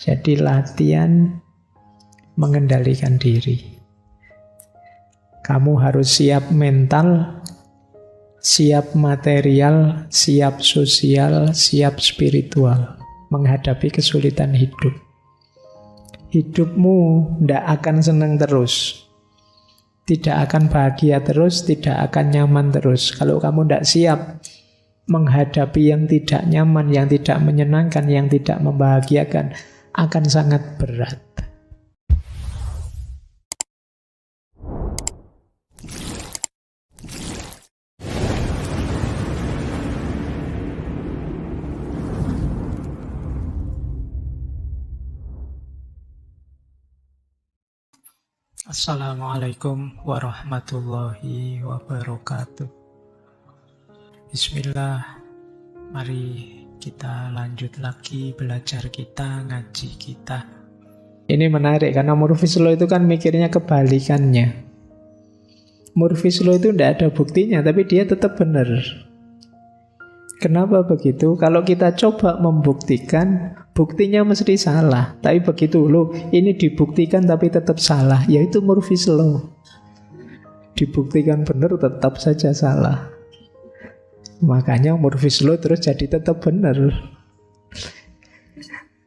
Jadi latihan mengendalikan diri. Kamu harus siap mental, siap material, siap sosial, siap spiritual menghadapi kesulitan hidup. Hidupmu tidak akan senang terus, tidak akan bahagia terus, tidak akan nyaman terus. Kalau kamu tidak siap menghadapi yang tidak nyaman, yang tidak menyenangkan, yang tidak membahagiakan, akan sangat berat. Assalamualaikum warahmatullahi wabarakatuh. Bismillah. Mari kita lanjut lagi belajar kita, ngaji kita. Ini menarik karena Murphy's Law itu kan mikirnya kebalikannya. Murphy's Law itu tidak ada buktinya, tapi dia tetap benar. Kenapa begitu? Kalau kita coba membuktikan, buktinya mesti salah. Tapi begitu loh, ini dibuktikan tapi tetap salah, yaitu Murphy's Law. Dibuktikan benar tetap saja salah. Makanya Murphy's Law terus jadi tetap benar.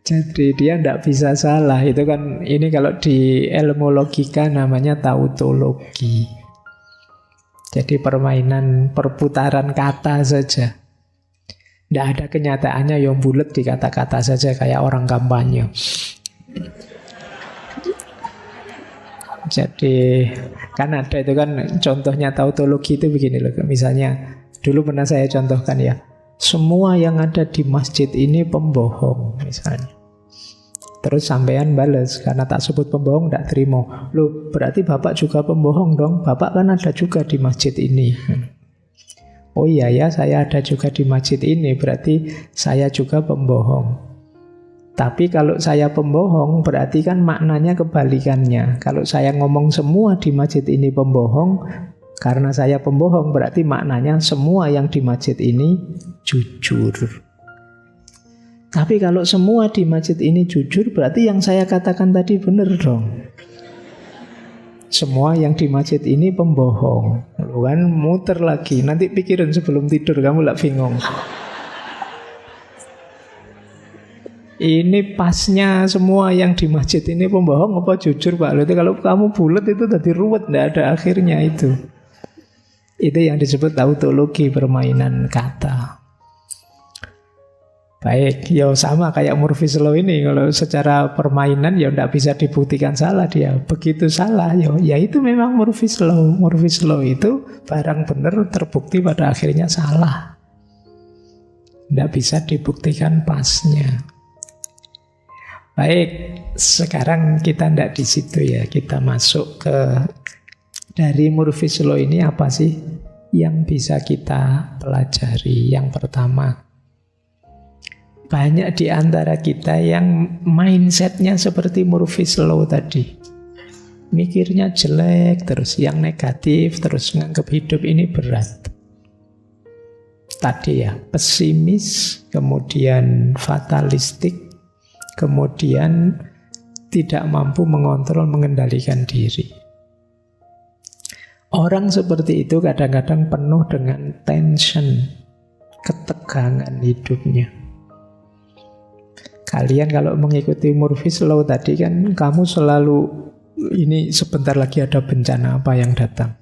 Jadi dia tidak bisa salah. Itu kan, ini kalau di ilmu logika namanya tautologi. Jadi permainan perputaran kata saja. Tidak ada kenyataannya yang bulat di kata-kata saja kayak orang kampanye. Jadi kan ada itu kan contohnya tautologi itu begini loh. Misalnya dulu pernah saya contohkan ya, semua yang ada di masjid ini pembohong misalnya. Terus sampean bales karena tak sebut pembohong tidak terima. Loh berarti bapak juga pembohong dong. Bapak kan ada juga di masjid ini. Oh iya ya, saya ada juga di masjid ini, berarti saya juga pembohong. Tapi kalau saya pembohong, berarti kan maknanya kebalikannya. Kalau saya ngomong semua di masjid ini pembohong, karena saya pembohong, berarti maknanya semua yang di masjid ini jujur. Tapi kalau semua di masjid ini jujur, berarti yang saya katakan tadi benar dong. Semua yang di masjid ini pembohong. Lu kan muter lagi. Nanti pikirin sebelum tidur, kamu lah bingung. Ini pasnya semua yang di masjid ini pembohong apa jujur Pak? Lalu kalau kamu bulat itu tadi ruwet, tidak ada akhirnya itu. Itu yang disebut tautologi, permainan kata. Baik, ya sama kayak Murphy's Law ini. Kalau secara permainan ya tidak bisa dibuktikan salah dia. Begitu salah, ya itu memang Murphy's Law. Murphy's Law itu barang benar terbukti pada akhirnya salah. Tidak bisa dibuktikan pasnya. Baik, sekarang kita tidak di situ ya. Kita masuk ke dari Murphy's Law ini apa sih yang bisa kita pelajari? Yang pertama, banyak di antara kita yang mindsetnya seperti Murphy's Law tadi. Mikirnya jelek terus, yang negatif terus, nganggap hidup ini berat. Tadi ya, pesimis, kemudian fatalistik, kemudian tidak mampu mengontrol, mengendalikan diri. Orang seperti itu kadang-kadang penuh dengan tension, ketegangan hidupnya. Kalian kalau mengikuti Murphy's Law tadi kan kamu selalu ini sebentar lagi ada bencana apa yang datang.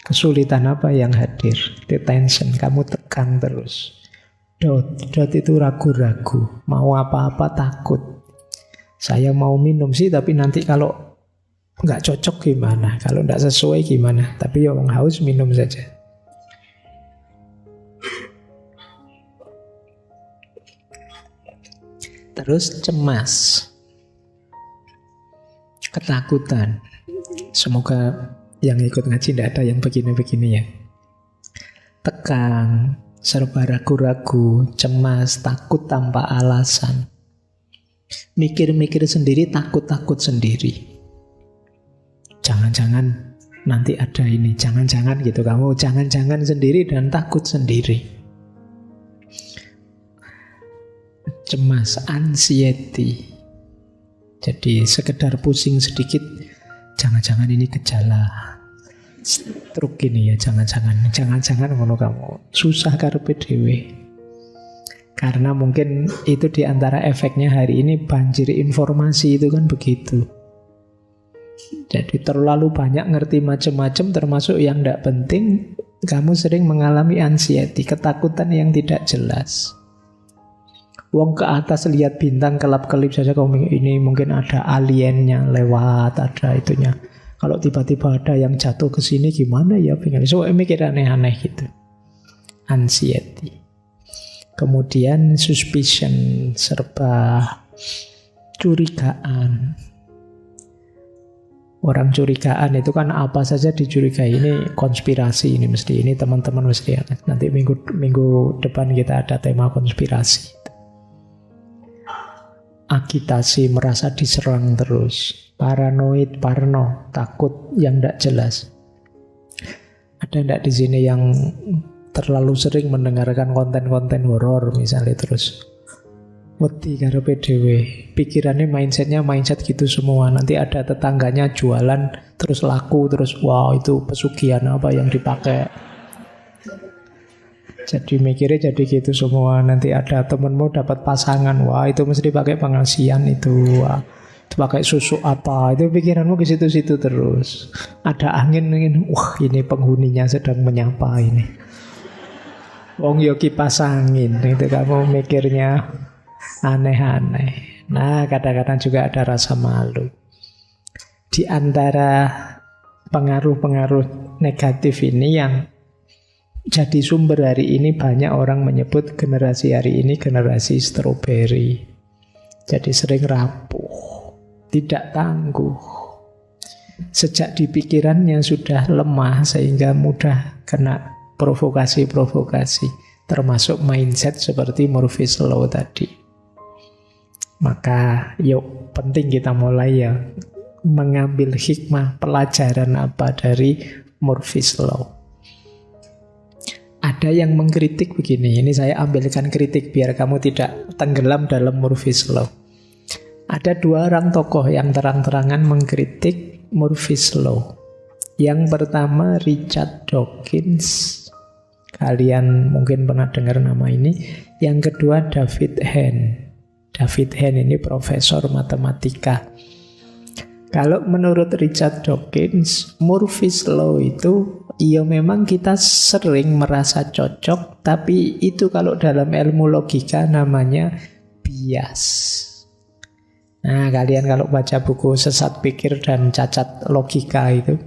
Kesulitan apa yang hadir. Itu tension, kamu tegang terus. Dot itu ragu-ragu. Mau apa-apa takut. Saya mau minum sih tapi nanti kalau nggak cocok gimana. Kalau nggak sesuai gimana. Tapi ya orang haus minum saja. Terus cemas, ketakutan. Semoga yang ikut ngaji tidak ada yang begini-begini ya. Tegang, serba ragu-ragu, cemas, takut tanpa alasan. Mikir-mikir sendiri, takut-takut sendiri. Jangan-jangan nanti ada ini, jangan-jangan gitu. Kamu jangan-jangan sendiri dan takut sendiri. Cemas, anxiety. Jadi sekedar pusing sedikit, jangan-jangan ini gejala stroke ini ya, jangan-jangan ngono kamu. Susah karepe dhewe. Karena mungkin itu diantara efeknya hari ini banjir informasi itu kan begitu. Jadi terlalu banyak ngerti macam-macam termasuk yang tidak penting, kamu sering mengalami anxiety, ketakutan yang tidak jelas. Wong ke atas lihat bintang kelap-kelip saja kamu ini mungkin ada aliennya lewat, ada itunya. Kalau tiba-tiba ada yang jatuh ke sini gimana ya? So mikir aneh-aneh gitu. Anxiety. Kemudian suspicion, serba curigaan. Orang curigaan itu kan apa saja dicurigai, ini konspirasi ini mesti, ini teman-teman mesti nanti minggu depan kita ada tema konspirasi. Agitasi, merasa diserang terus, paranoid, parno, takut yang tidak jelas. Ada tidak di sini yang terlalu sering mendengarkan konten-konten horor misalnya terus wedi karepe dhewe, pikirannya mindset gitu semua. Nanti ada tetangganya jualan terus laku terus, wow itu pesugihan apa yang dipakai. Jadi mikirnya jadi gitu semua. Nanti ada temenmu dapat pasangan, wah itu mesti pakai pengasihan itu, wah itu pakai susu apa, itu pikiranmu ke situ-situ terus. Ada angin, wah ini penghuninya sedang menyapa ini. Wong yo kipas angin, itu kamu mikirnya aneh-aneh. Nah, kadang-kadang juga ada rasa malu. Di antara pengaruh-pengaruh negatif ini yang jadi sumber hari ini banyak orang menyebut generasi hari ini generasi stroberi. Jadi sering rapuh, tidak tangguh. Sejak di pikirannya sudah lemah sehingga mudah kena provokasi-provokasi, termasuk mindset seperti Murphy's Law tadi. Maka yuk penting kita mulai ya mengambil hikmah pelajaran apa dari Murphy's Law. Ada yang mengkritik begini, ini saya ambilkan kritik biar kamu tidak tenggelam dalam Murphy's Law. Ada dua orang tokoh yang terang-terangan mengkritik Murphy's Law. Yang pertama Richard Dawkins, kalian mungkin pernah dengar nama ini. Yang kedua David Hehn. David Hehn ini profesor matematika. Kalau menurut Richard Dawkins, Murphy's Law itu ya memang kita sering merasa cocok, tapi itu kalau dalam ilmu logika namanya bias. Nah, kalian kalau baca buku Sesat Pikir dan Cacat Logika itu,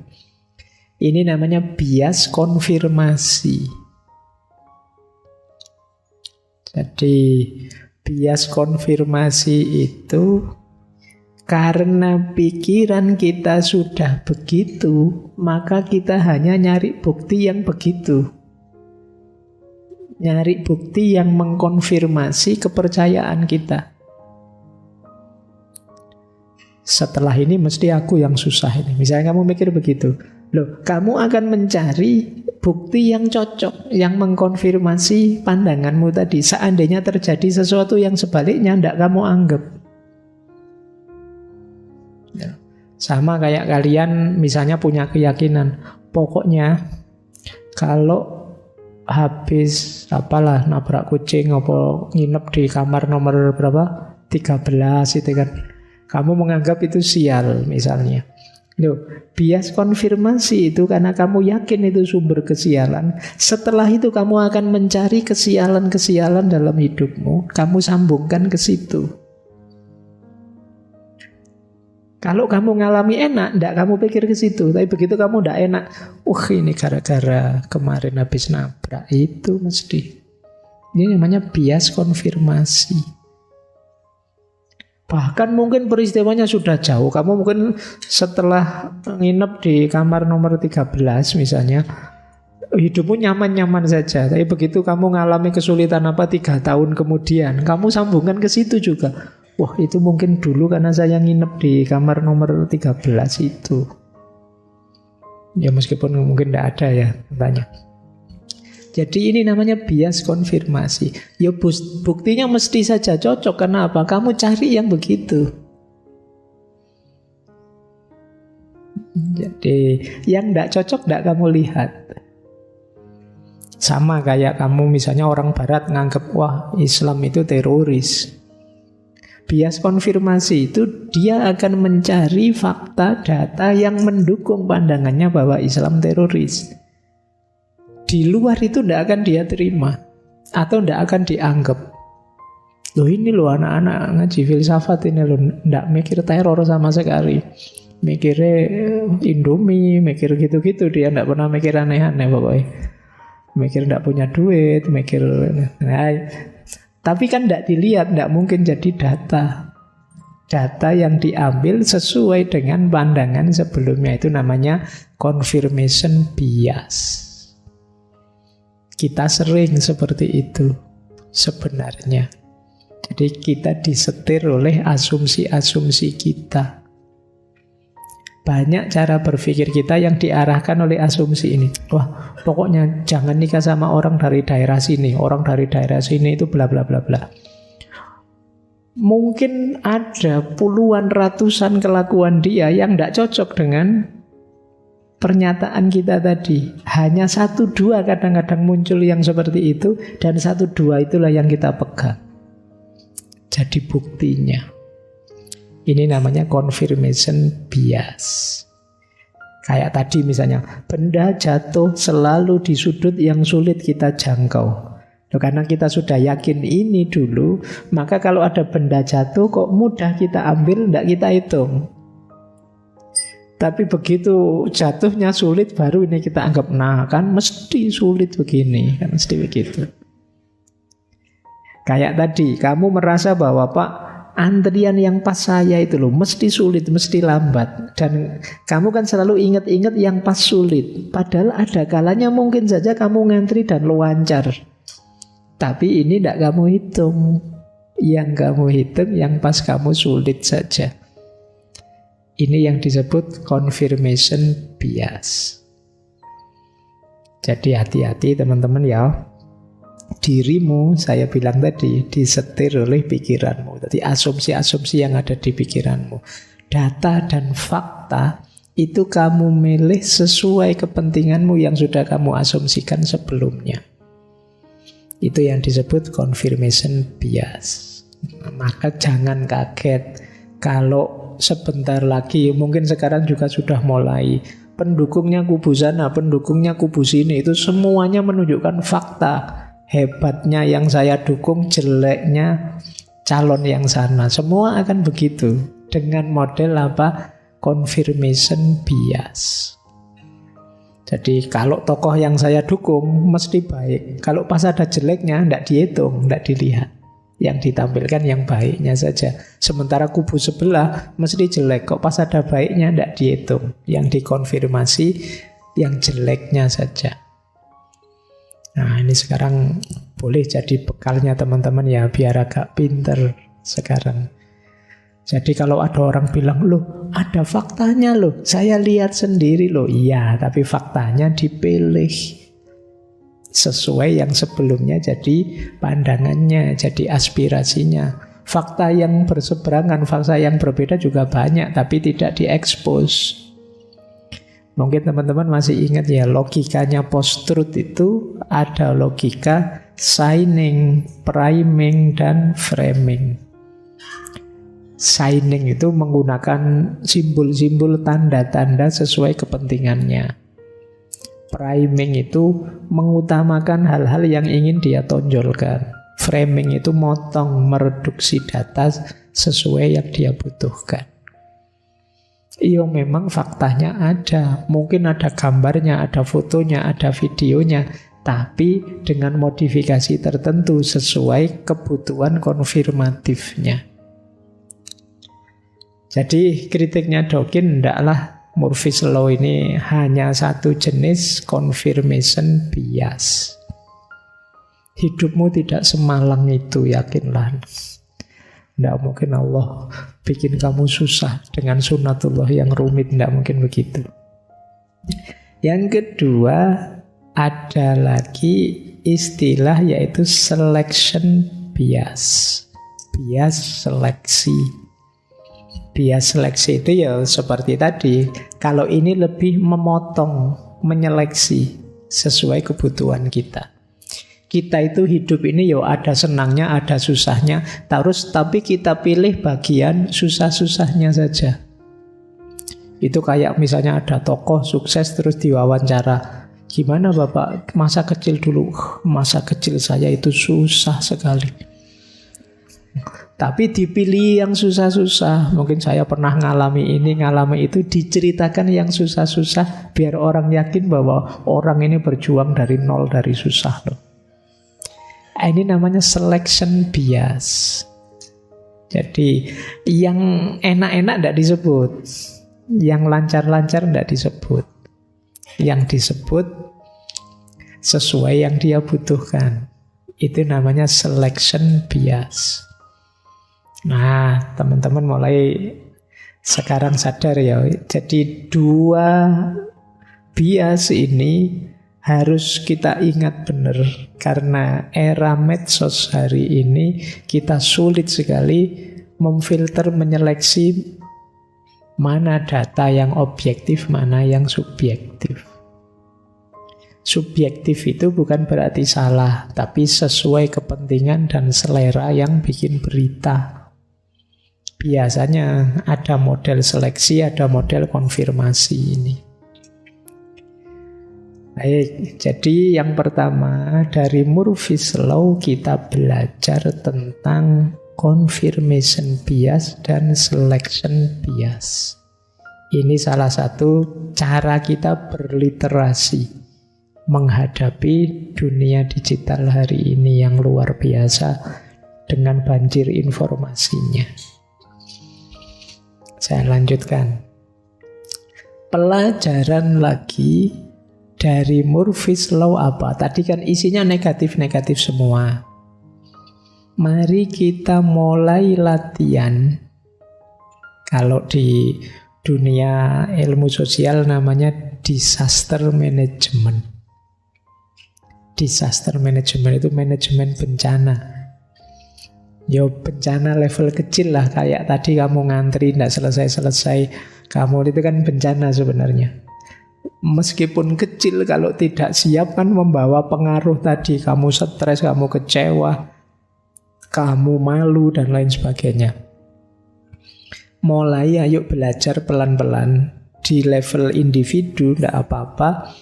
ini namanya bias konfirmasi. Jadi bias konfirmasi itu karena pikiran kita sudah begitu, maka kita hanya nyari bukti yang begitu. Nyari bukti yang mengkonfirmasi kepercayaan kita. Setelah ini mesti aku yang susah ini. Misalnya kamu mikir begitu. Loh, kamu akan mencari bukti yang cocok, yang mengkonfirmasi pandanganmu tadi. Seandainya terjadi sesuatu yang sebaliknya, tidak kamu anggap. Sama kayak kalian misalnya punya keyakinan, pokoknya kalau habis apalah nabrak kucing apa nginep di kamar nomor berapa 13 itu kan, kamu menganggap itu sial misalnya. Loh, bias konfirmasi itu karena kamu yakin itu sumber kesialan. Setelah itu kamu akan mencari kesialan-kesialan dalam hidupmu, kamu sambungkan ke situ. Kalau kamu ngalami enak, ndak kamu pikir ke situ. Tapi begitu kamu ndak enak, ini gara-gara kemarin habis nabrak itu mesti. Ini namanya bias konfirmasi. Bahkan mungkin peristiwanya sudah jauh. Kamu mungkin setelah nginep di kamar nomor 13 misalnya, hidupmu nyaman-nyaman saja. Tapi begitu kamu ngalami kesulitan apa 3 tahun kemudian, kamu sambungkan ke situ juga. Wah, itu mungkin dulu karena saya nginep di kamar nomor 13 itu. Ya meskipun mungkin tidak ada ya banyak. Jadi ini namanya bias konfirmasi. Ya buktinya mesti saja cocok. Karena apa? Kamu cari yang begitu. Jadi yang tidak cocok tidak kamu lihat. Sama kayak kamu misalnya orang barat nganggep, wah Islam itu teroris. Bias konfirmasi itu dia akan mencari fakta, data yang mendukung pandangannya bahwa Islam teroris. Di luar itu tidak akan dia terima atau tidak akan dianggap. Loh ini loh anak-anak ngaji filsafat ini loh, tidak mikir teror sama sekali. Mikirnya Indomie, mikir gitu-gitu, dia tidak pernah mikir aneh-aneh pokoknya. Mikir tidak punya duit, mikir tapi kan tidak dilihat, tidak mungkin jadi data. Data yang diambil sesuai dengan pandangan sebelumnya, itu namanya confirmation bias. Kita sering seperti itu sebenarnya. Jadi kita disetir oleh asumsi-asumsi kita. Banyak cara berpikir kita yang diarahkan oleh asumsi ini. Wah, pokoknya jangan nikah sama orang dari daerah sini. Orang dari daerah sini itu bla bla bla bla. Mungkin ada puluhan ratusan kelakuan dia yang tidak cocok dengan pernyataan kita tadi. Hanya 1-2 kadang-kadang muncul yang seperti itu, dan 1-2 itulah yang kita pegang. Jadi buktinya. Ini namanya confirmation bias. Kayak tadi misalnya, benda jatuh selalu di sudut yang sulit kita jangkau. Karena kita sudah yakin ini dulu, maka kalau ada benda jatuh kok mudah kita ambil, tidak kita hitung. Tapi begitu jatuhnya sulit, baru ini kita anggap, nah kan mesti sulit begini, kan mesti begitu. Kayak tadi, kamu merasa bahwa Pak, antrian yang pas saya itu loh mesti sulit, mesti lambat. Dan kamu kan selalu ingat-ingat yang pas sulit. Padahal ada kalanya mungkin saja kamu ngantri dan lancar. Tapi ini tidak kamu hitung. Yang kamu hitung yang pas kamu sulit saja. Ini yang disebut confirmation bias. Jadi hati-hati teman-teman ya. Dirimu, saya bilang tadi, disetir oleh pikiranmu. Jadi asumsi-asumsi yang ada di pikiranmu. Data dan fakta itu kamu milih sesuai kepentinganmu yang sudah kamu asumsikan sebelumnya. Itu yang disebut confirmation bias. Maka jangan kaget kalau sebentar lagi, mungkin sekarang juga sudah mulai, pendukungnya kubu sana, pendukungnya kubu sini, itu semuanya menunjukkan fakta. Hebatnya yang saya dukung, jeleknya calon yang sana. Semua akan begitu. Dengan model apa? Confirmation bias. Jadi kalau tokoh yang saya dukung mesti baik. Kalau pas ada jeleknya, tidak dihitung, tidak dilihat. Yang ditampilkan yang baiknya saja. Sementara kubu sebelah mesti jelek. Kok pas ada baiknya, tidak dihitung. Yang dikonfirmasi yang jeleknya saja. Nah ini sekarang boleh jadi bekalnya teman-teman ya, biar agak pinter sekarang. Jadi kalau ada orang bilang, loh ada faktanya loh, saya lihat sendiri loh. Iya, tapi faktanya dipilih sesuai yang sebelumnya jadi pandangannya, jadi aspirasinya. Fakta yang berseberangan, fakta yang berbeda juga banyak, tapi tidak diekspos. Mungkin teman-teman masih ingat ya, logikanya post-truth itu ada logika signing, priming, dan framing. Signing itu menggunakan simbol-simbol tanda-tanda sesuai kepentingannya. Priming itu mengutamakan hal-hal yang ingin dia tonjolkan. Framing itu motong, mereduksi data sesuai yang dia butuhkan. Iya memang faktanya ada, mungkin ada gambarnya, ada fotonya, ada videonya, tapi dengan modifikasi tertentu sesuai kebutuhan konfirmatifnya. Jadi kritiknya Dawkins tidaklah Murphy's Law ini hanya satu jenis confirmation bias. Hidupmu tidak semalang itu, yakinlah. Tidak mungkin Allah bikin kamu susah dengan sunnatullah yang rumit. Tidak mungkin begitu. Yang kedua, ada lagi istilah yaitu selection bias. Bias seleksi. Bias seleksi itu ya seperti tadi. Kalau ini lebih memotong, menyeleksi sesuai kebutuhan kita. Kita itu hidup ini ya ada senangnya, ada susahnya. Tapi kita pilih bagian susah-susahnya saja. Itu kayak misalnya ada tokoh sukses terus diwawancara. Gimana Bapak masa kecil dulu? Masa kecil saya itu susah sekali. Tapi dipilih yang susah-susah. Mungkin saya pernah ngalami ini, ngalami itu. Diceritakan yang susah-susah biar orang yakin bahwa orang ini berjuang dari nol, dari susah loh. Ini namanya selection bias. Jadi yang enak-enak tidak disebut, yang lancar-lancar tidak disebut. Yang disebut sesuai yang dia butuhkan. Itu namanya selection bias. Nah, teman-teman mulai sekarang sadar ya. Jadi dua bias ini harus kita ingat benar. Karena era medsos hari ini kita sulit sekali memfilter, menyeleksi mana data yang objektif, mana yang subjektif. Subjektif itu bukan berarti salah, tapi sesuai kepentingan dan selera yang bikin berita. Biasanya ada model seleksi, ada model konfirmasi ini. Baik, jadi yang pertama dari Murphy's Law kita belajar tentang confirmation bias dan selection bias. Ini salah satu cara kita berliterasi menghadapi dunia digital hari ini yang luar biasa dengan banjir informasinya. Saya lanjutkan. Pelajaran lagi dari Murphy's Law apa? Tadi kan isinya negatif-negatif semua. Mari kita mulai latihan. Kalau di dunia ilmu sosial namanya disaster management. Disaster management itu manajemen bencana. Ya bencana level kecil lah. Kayak tadi kamu ngantri tidak selesai-selesai. Kamu itu kan bencana sebenarnya. Meskipun kecil, kalau tidak siap kan membawa pengaruh tadi. Kamu stres, kamu kecewa, kamu malu, dan lain sebagainya. Mulai ayo belajar pelan-pelan. Di level individu, tidak apa-apa.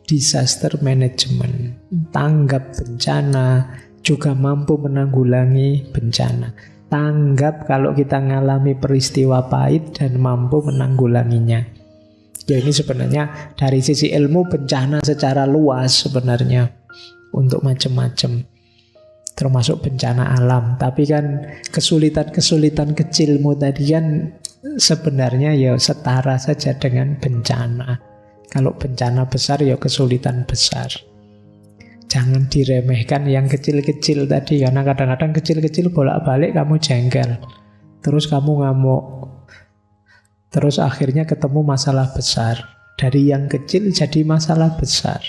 Disaster management. Tanggap bencana, juga mampu menanggulangi bencana. Tanggap kalau kita mengalami peristiwa pahit dan mampu menanggulanginya. Ya ini sebenarnya dari sisi ilmu bencana secara luas sebenarnya untuk macam-macam, termasuk bencana alam. Tapi kan kesulitan-kesulitan kecilmu tadi kan sebenarnya ya setara saja dengan bencana. Kalau bencana besar ya kesulitan besar. Jangan diremehkan yang kecil-kecil tadi, karena kadang-kadang kecil-kecil bolak-balik kamu jengkel, terus kamu ngamuk. Terus akhirnya ketemu masalah besar. Dari yang kecil jadi masalah besar.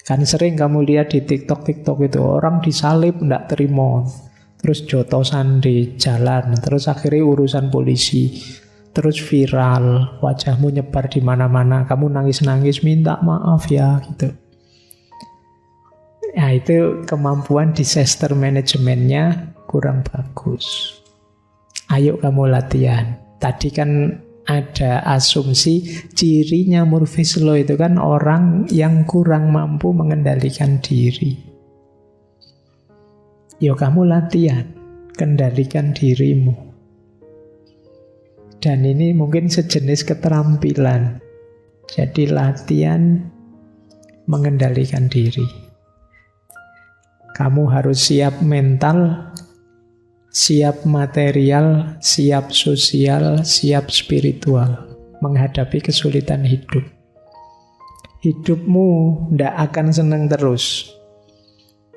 Kan sering kamu lihat di TikTok itu orang disalib tidak terima. Terus jotosan di jalan. Terus akhirnya urusan polisi. Terus viral. Wajahmu nyebar di mana-mana. Kamu nangis-nangis minta maaf ya gitu. Nah itu kemampuan disaster manajemennya kurang bagus. Ayo kamu latihan. Tadi kan ada asumsi cirinya Murphy's Law itu kan orang yang kurang mampu mengendalikan diri. Yo kamu latihan, kendalikan dirimu. Dan ini mungkin sejenis keterampilan. Jadi latihan mengendalikan diri. Kamu harus siap mental, siap material, siap sosial, siap spiritual menghadapi kesulitan hidup. Hidupmu tidak akan senang terus,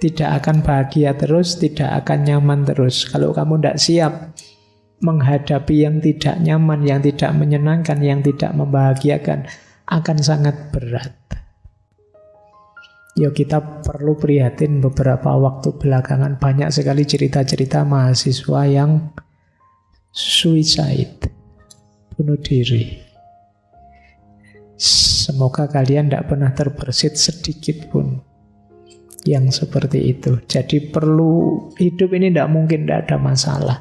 tidak akan bahagia terus, tidak akan nyaman terus. Kalau kamu tidak siap menghadapi yang tidak nyaman, yang tidak menyenangkan, yang tidak membahagiakan, akan sangat berat. Ya kita perlu prihatin beberapa waktu belakangan banyak sekali cerita-cerita mahasiswa yang suicide. bunuh diri. Semoga kalian tidak pernah terbersit sedikit pun yang seperti itu. Jadi perlu, hidup ini tidak mungkin tidak ada masalah.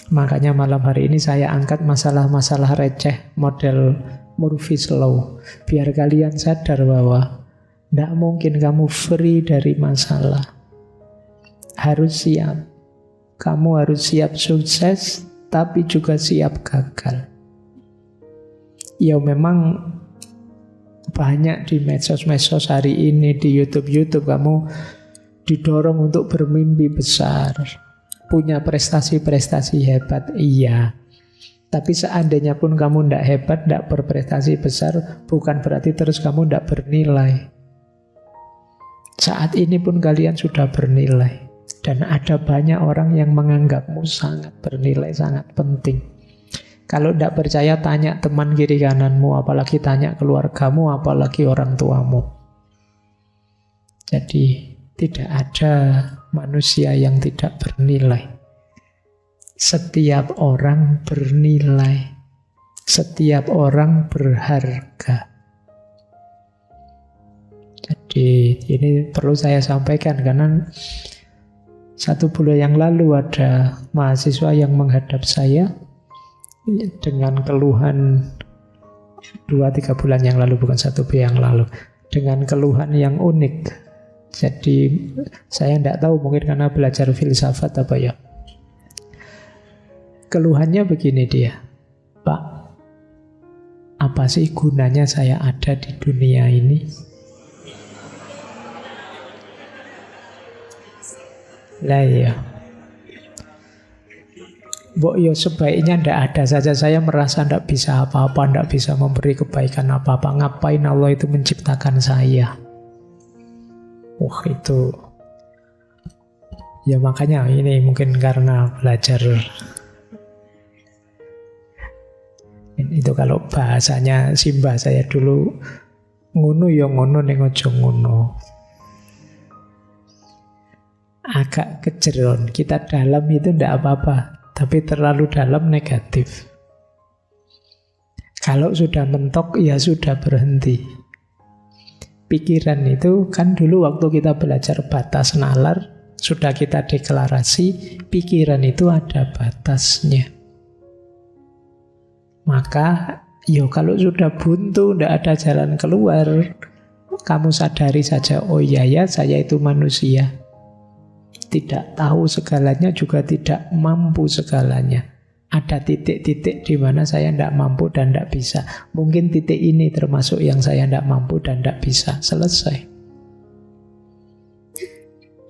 Makanya malam hari ini saya angkat masalah-masalah receh model Murphy's Law, biar kalian sadar bahwa tidak mungkin kamu free dari masalah. Harus siap. Kamu harus siap sukses, tapi juga siap gagal. Ya memang banyak di medsos-medsos hari ini, di YouTube kamu didorong untuk bermimpi besar, punya prestasi-prestasi hebat, iya. Tapi seandainya pun kamu tidak hebat, tidak berprestasi besar, bukan berarti terus kamu tidak bernilai. Saat ini pun kalian sudah bernilai. Dan ada banyak orang yang menganggapmu sangat bernilai, sangat penting. Kalau tidak percaya, tanya teman kiri kananmu, apalagi tanya keluargamu, apalagi orang tuamu. Jadi tidak ada manusia yang tidak bernilai. Setiap orang bernilai. Setiap orang berharga. Jadi ini perlu saya sampaikan karena 1 bulan yang lalu ada mahasiswa yang menghadap saya dengan keluhan 2-3 bulan yang lalu, bukan 1 bulan yang lalu, dengan keluhan yang unik. Jadi saya tidak tahu, mungkin karena belajar filsafat apa ya. Keluhannya begini dia, Pak, apa sih gunanya saya ada di dunia ini? Lah ya, Mbok yo sebaiknya ndak ada saja. Saya merasa ndak bisa apa-apa, ndak bisa memberi kebaikan apa-apa. Ngapain Allah itu menciptakan saya? Wah itu, ya makanya ini mungkin karena belajar. Itu kalau bahasanya simbah saya dulu, ngono ya ngono ning aja ngono. Agak kejeron, kita dalam itu ndak apa-apa. Tapi terlalu dalam negatif. Kalau sudah mentok, ya sudah berhenti. Pikiran itu kan dulu waktu kita belajar batas nalar, sudah kita deklarasi, pikiran itu ada batasnya. Maka, kalau sudah buntu, tidak ada jalan keluar, kamu sadari saja, oh iya ya, saya itu manusia. Tidak tahu segalanya, juga tidak mampu segalanya. Ada titik-titik di mana saya tidak mampu dan tidak bisa. Mungkin titik ini termasuk yang saya tidak mampu dan tidak bisa. Selesai.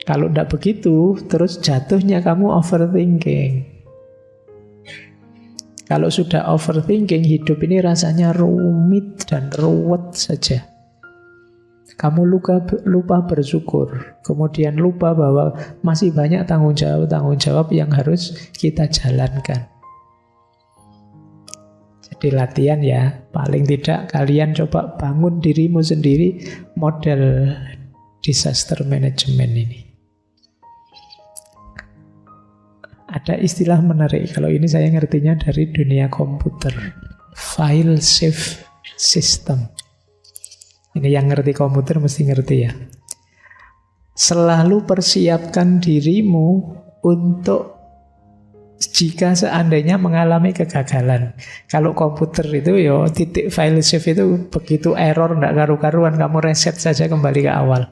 Kalau tidak begitu, terus jatuhnya kamu overthinking. Kalau sudah overthinking, hidup ini rasanya rumit dan ruwet saja. Kamu lupa bersyukur, kemudian lupa bahwa masih banyak tanggung jawab yang harus kita jalankan. Jadi latihan ya, paling tidak kalian coba bangun dirimu sendiri model disaster management ini. Ada istilah menarik, kalau ini saya ngertinya dari dunia komputer, file save system. Ini yang ngerti komputer mesti ngerti ya. Selalu persiapkan dirimu untuk jika seandainya mengalami kegagalan. Kalau komputer itu titik file save itu begitu error nggak karu-karuan, kamu reset saja kembali ke awal.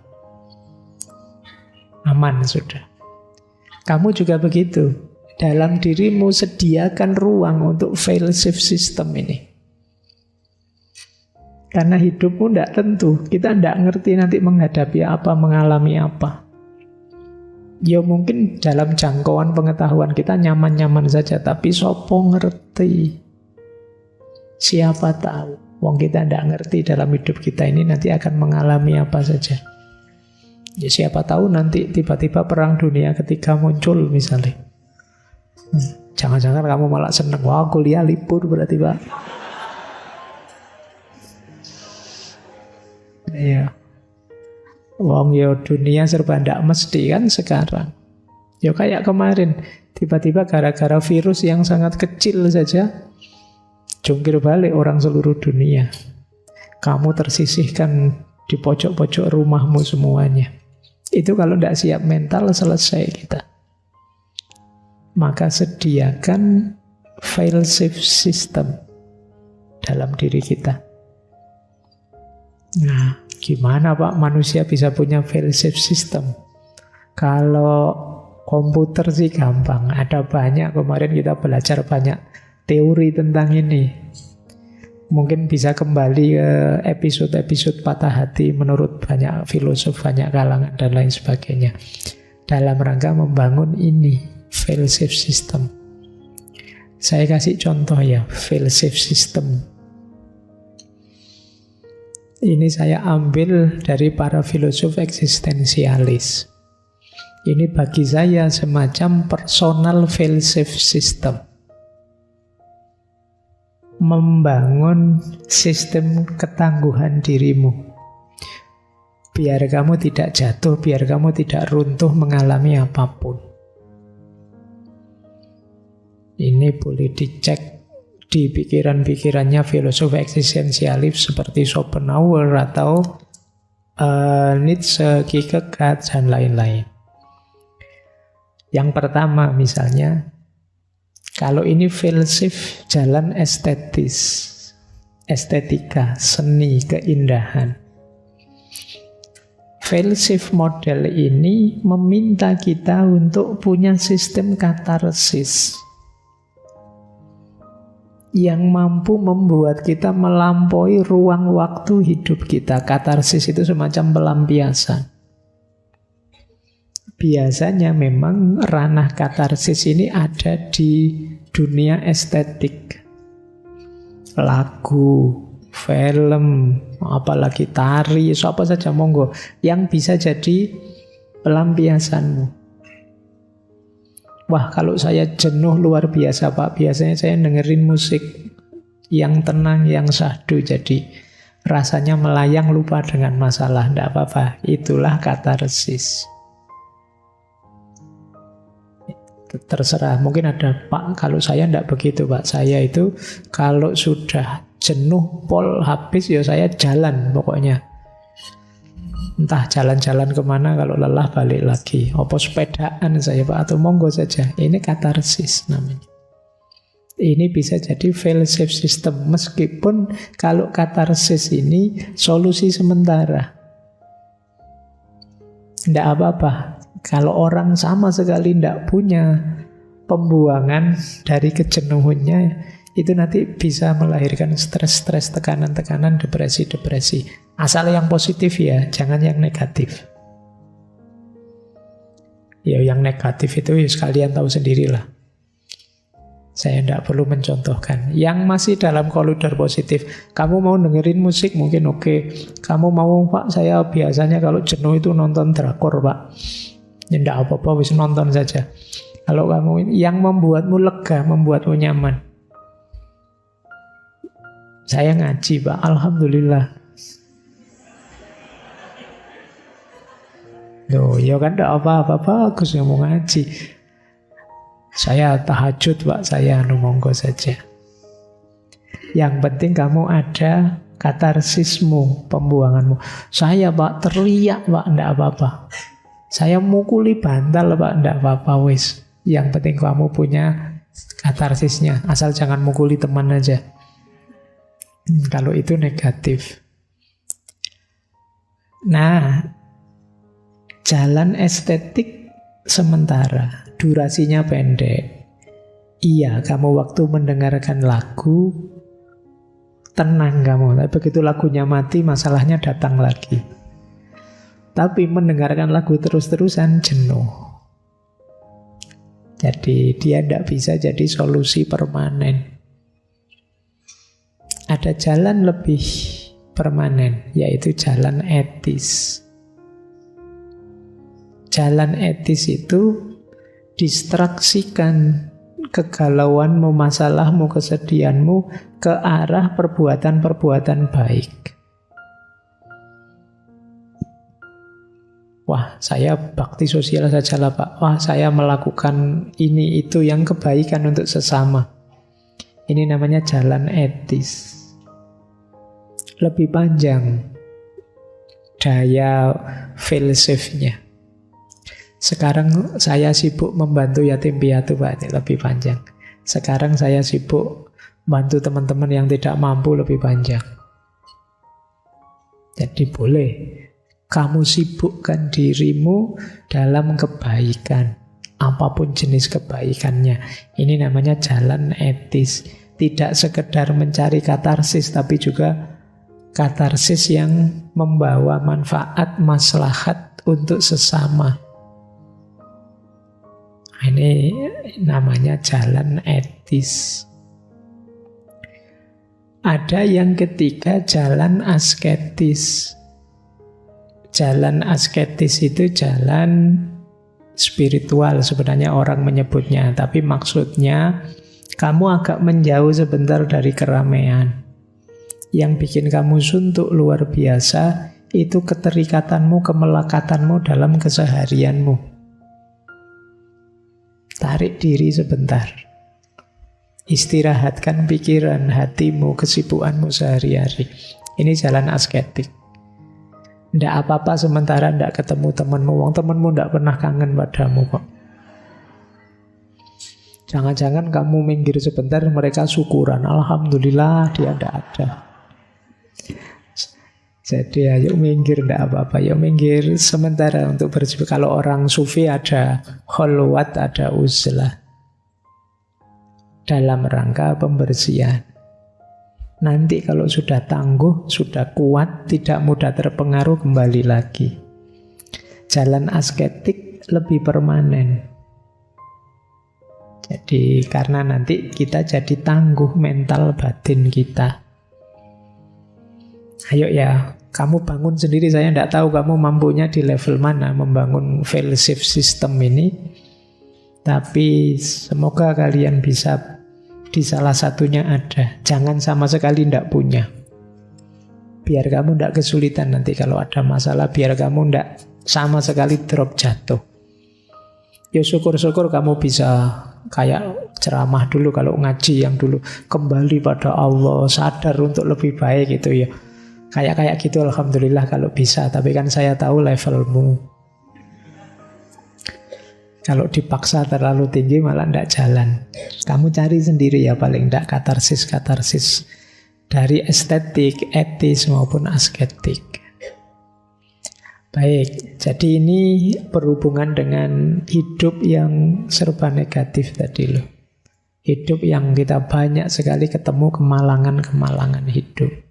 Aman sudah. Kamu juga begitu. Dalam dirimu sediakan ruang untuk file save system ini. Karena hidupmu tidak tentu. Kita tidak ngerti nanti menghadapi apa, mengalami apa. Ya mungkin dalam jangkauan pengetahuan kita nyaman-nyaman saja. Tapi sopo ngerti. Siapa tahu. Wong kita tidak ngerti dalam hidup kita ini nanti akan mengalami apa saja. Ya siapa tahu nanti tiba-tiba perang dunia ketiga muncul misalnya. Jangan-jangan kamu malah seneng. Wah kuliah libur berarti Pak. Iya. Wong dunia serba ndak mesti kan sekarang. Kayak kemarin, tiba-tiba gara-gara virus yang sangat kecil saja jungkir balik orang seluruh dunia. Kamu tersisihkan di pojok-pojok rumahmu semuanya. Itu kalau tidak siap mental, selesai kita. Maka sediakan fail-safe system dalam diri kita. Nah, gimana Pak manusia bisa punya fail-safe system? Kalau komputer sih gampang, ada banyak, kemarin kita belajar banyak teori tentang ini. Mungkin bisa kembali ke episode-episode patah hati menurut banyak filosof, banyak kalangan dan lain sebagainya. Dalam rangka membangun ini, fail-safe system. Saya kasih contoh ya, fail-safe system. Ini saya ambil dari para filosof eksistensialis. Ini bagi saya semacam personal fail-safe system. Membangun sistem ketangguhan dirimu. Biar kamu tidak jatuh, biar kamu tidak runtuh mengalami apapun. Ini boleh dicek di pikiran-pikirannya filosof eksistensialis seperti Schopenhauer atau Nietzsche, Kierkegaard, dan lain-lain. Yang pertama misalnya, kalau ini fail-safe, jalan estetika, seni, keindahan. Fail-safe model ini meminta kita untuk punya sistem katarsis yang mampu membuat kita melampaui ruang waktu hidup kita. Katarsis itu semacam pelampiasan. Biasanya memang ranah katarsis ini ada di dunia estetik. Lagu, film, apalagi tari, apa saja monggo yang bisa jadi pelampiasanmu. Wah, kalau saya jenuh luar biasa Pak, biasanya saya dengerin musik yang tenang, yang syahdu, jadi rasanya melayang lupa dengan masalah. Tidak apa-apa, itulah katarsis. Terserah, mungkin ada Pak, kalau saya tidak begitu Pak. Saya itu kalau sudah jenuh pol habis ya saya jalan pokoknya. Entah jalan-jalan kemana, kalau lelah balik lagi. Apa sepedaan saya Pak, atau monggo saja. Ini katarsis namanya. Ini bisa jadi fail-safe system. Meskipun kalau katarsis ini solusi sementara. Tidak apa-apa. Kalau orang sama sekali tidak punya pembuangan dari kejenuhannya, itu nanti bisa melahirkan stres-stres, tekanan-tekanan, depresi-depresi. Asal yang positif ya, jangan yang negatif. Ya yang negatif itu ya sekalian tahu sendirilah. Saya tidak perlu mencontohkan. Yang masih dalam koridor positif, kamu mau dengerin musik mungkin oke. Kamu mau Pak, saya biasanya kalau jenuh itu nonton drakor Pak. Ya tidak apa-apa, wis nonton saja. Kalau kamu yang membuatmu lega, membuatmu nyaman. Saya ngaji Pak, alhamdulillah. Loh, ya kan tidak apa-apa, bagus yang mau ngaji. Saya tahajud Pak, saya monggo saja. Yang penting kamu ada katarsismu, pembuanganmu. Saya Pak teriak Pak, tidak apa-apa. Saya mukuli bantal Pak, tidak apa-apa wis. Yang penting kamu punya katarsisnya. Asal jangan mukuli teman aja. Kalau itu negatif. Nah, jalan estetik sementara, durasinya pendek. Iya, kamu waktu mendengarkan lagu tenang kamu. Tapi begitu lagunya mati, masalahnya datang lagi. Tapi mendengarkan lagu terus-terusan jenuh. Jadi dia tidak bisa jadi solusi permanen. Ada jalan lebih permanen, yaitu jalan etis. Jalan etis itu distraksikan kegalauanmu, masalahmu, kesedihanmu ke arah perbuatan-perbuatan baik. Wah, saya bakti sosial saja lah Pak. Wah, saya melakukan ini itu yang kebaikan untuk sesama. Ini namanya jalan etis. Lebih panjang daya filsafnya. Sekarang saya sibuk membantu yatim piatu, Pak, ini lebih panjang. Sekarang saya sibuk bantu teman-teman yang tidak mampu, lebih panjang. Jadi boleh kamu sibukkan dirimu dalam kebaikan, apapun jenis kebaikannya. Ini namanya jalan etis. Tidak sekedar mencari katarsis, tapi juga katarsis yang membawa manfaat, maslahat untuk sesama. Ini namanya jalan etis. Ada yang ketiga, jalan asketis. Jalan asketis itu jalan spiritual sebenarnya orang menyebutnya, tapi maksudnya kamu agak menjauh sebentar dari keramaian. Yang bikin kamu suntuk luar biasa itu keterikatanmu, kemelekatanmu dalam keseharianmu. Tarik diri sebentar. Istirahatkan pikiran, hatimu, kesibukanmu sehari-hari. Ini jalan asketik. Tidak apa-apa sementara tidak ketemu temanmu. Wong temanmu tidak pernah kangen padamu kok. Jangan-jangan kamu minggir sebentar, mereka syukuran. Alhamdulillah dia tidak ada. Jadi ayo minggir, tidak apa-apa. Yuk minggir sementara untuk bersih. Kalau orang sufi ada kholwat, ada uzlah. Dalam rangka pembersihan. Nanti kalau sudah tangguh, sudah kuat, tidak mudah terpengaruh, kembali lagi. Jalan asketik lebih permanen. Jadi karena nanti kita jadi tangguh mental batin kita. Ayo ya, kamu bangun sendiri. Saya tidak tahu kamu mampunya di level mana membangun fellowship system ini. Tapi semoga kalian bisa di salah satunya ada. Jangan sama sekali tidak punya. Biar kamu tidak kesulitan nanti kalau ada masalah. Biar kamu tidak sama sekali drop jatuh. Ya syukur-syukur kamu bisa kayak ceramah dulu kalau ngaji yang dulu. Kembali pada Allah, sadar untuk lebih baik gitu ya. Kayak gitu alhamdulillah kalau bisa. Tapi kan saya tahu levelmu. Kalau dipaksa terlalu tinggi malah tidak jalan. Kamu cari sendiri ya paling tidak katarsis-katarsis. Dari estetik, etis maupun asketik. Baik, jadi ini berhubungan dengan hidup yang serba negatif tadi loh. Hidup yang kita banyak sekali ketemu kemalangan-kemalangan hidup.